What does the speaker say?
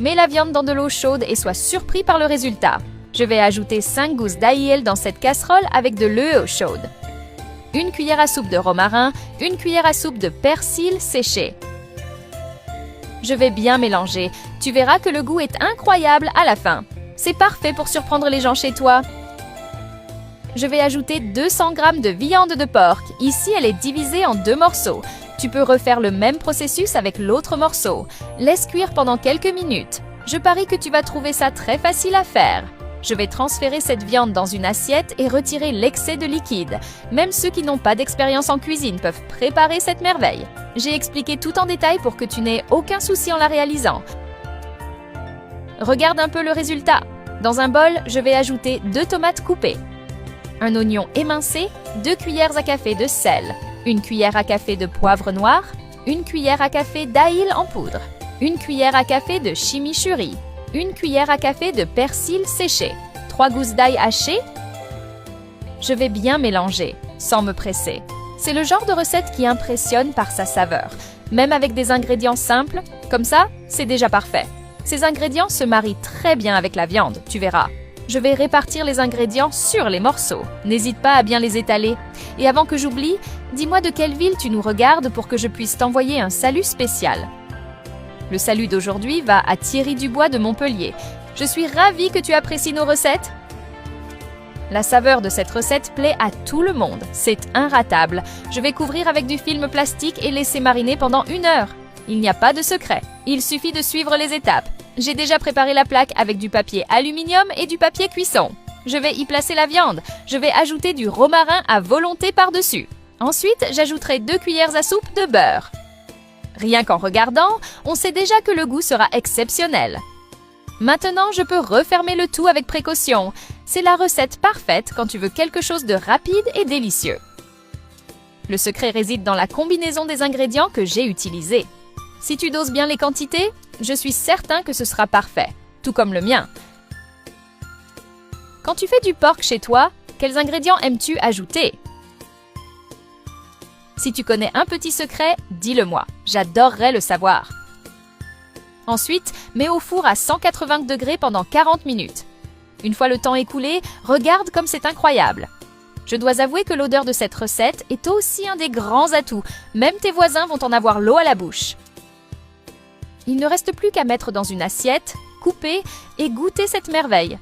Mets la viande dans de l'eau chaude et sois surpris par le résultat. Je vais ajouter 5 gousses d'ail dans cette casserole avec de l'eau chaude. Une cuillère à soupe de romarin, une cuillère à soupe de persil séché. Je vais bien mélanger. Tu verras que le goût est incroyable à la fin. C'est parfait pour surprendre les gens chez toi. Je vais ajouter 200 g de viande de porc. Ici, elle est divisée en 2 morceaux. Tu peux refaire le même processus avec l'autre morceau. Laisse cuire pendant quelques minutes. Je parie que tu vas trouver ça très facile à faire. Je vais transférer cette viande dans une assiette et retirer l'excès de liquide. Même ceux qui n'ont pas d'expérience en cuisine peuvent préparer cette merveille. J'ai expliqué tout en détail pour que tu n'aies aucun souci en la réalisant. Regarde un peu le résultat. Dans un bol, je vais ajouter 2 tomates coupées, un oignon émincé, 2 cuillères à café de sel, une cuillère à café de poivre noir, une cuillère à café d'ail en poudre, une cuillère à café de chimichurri, une cuillère à café de persil séché, 3 gousses d'ail hachées. Je vais bien mélanger, sans me presser. C'est le genre de recette qui impressionne par sa saveur. Même avec des ingrédients simples, comme ça, c'est déjà parfait. Ces ingrédients se marient très bien avec la viande, tu verras. Je vais répartir les ingrédients sur les morceaux. N'hésite pas à bien les étaler. Et avant que j'oublie, dis-moi de quelle ville tu nous regardes pour que je puisse t'envoyer un salut spécial. Le salut d'aujourd'hui va à Thierry Dubois de Montpellier. Je suis ravie que tu apprécies nos recettes. La saveur de cette recette plaît à tout le monde. C'est inratable. Je vais couvrir avec du film plastique et laisser mariner pendant 1 heure. Il n'y a pas de secret. Il suffit de suivre les étapes. J'ai déjà préparé la plaque avec du papier aluminium et du papier cuisson. Je vais y placer la viande. Je vais ajouter du romarin à volonté par-dessus. Ensuite, j'ajouterai 2 cuillères à soupe de beurre. Rien qu'en regardant, on sait déjà que le goût sera exceptionnel. Maintenant, je peux refermer le tout avec précaution. C'est la recette parfaite quand tu veux quelque chose de rapide et délicieux. Le secret réside dans la combinaison des ingrédients que j'ai utilisés. Si tu doses bien les quantités, je suis certain que ce sera parfait, tout comme le mien. Quand tu fais du porc chez toi, quels ingrédients aimes-tu ajouter? Si tu connais un petit secret, dis-le-moi, j'adorerais le savoir. Ensuite, mets au four à 180 degrés pendant 40 minutes. Une fois le temps écoulé, regarde comme c'est incroyable. Je dois avouer que l'odeur de cette recette est aussi un des grands atouts. Même tes voisins vont en avoir l'eau à la bouche. Il ne reste plus qu'à mettre dans une assiette, couper et goûter cette merveille.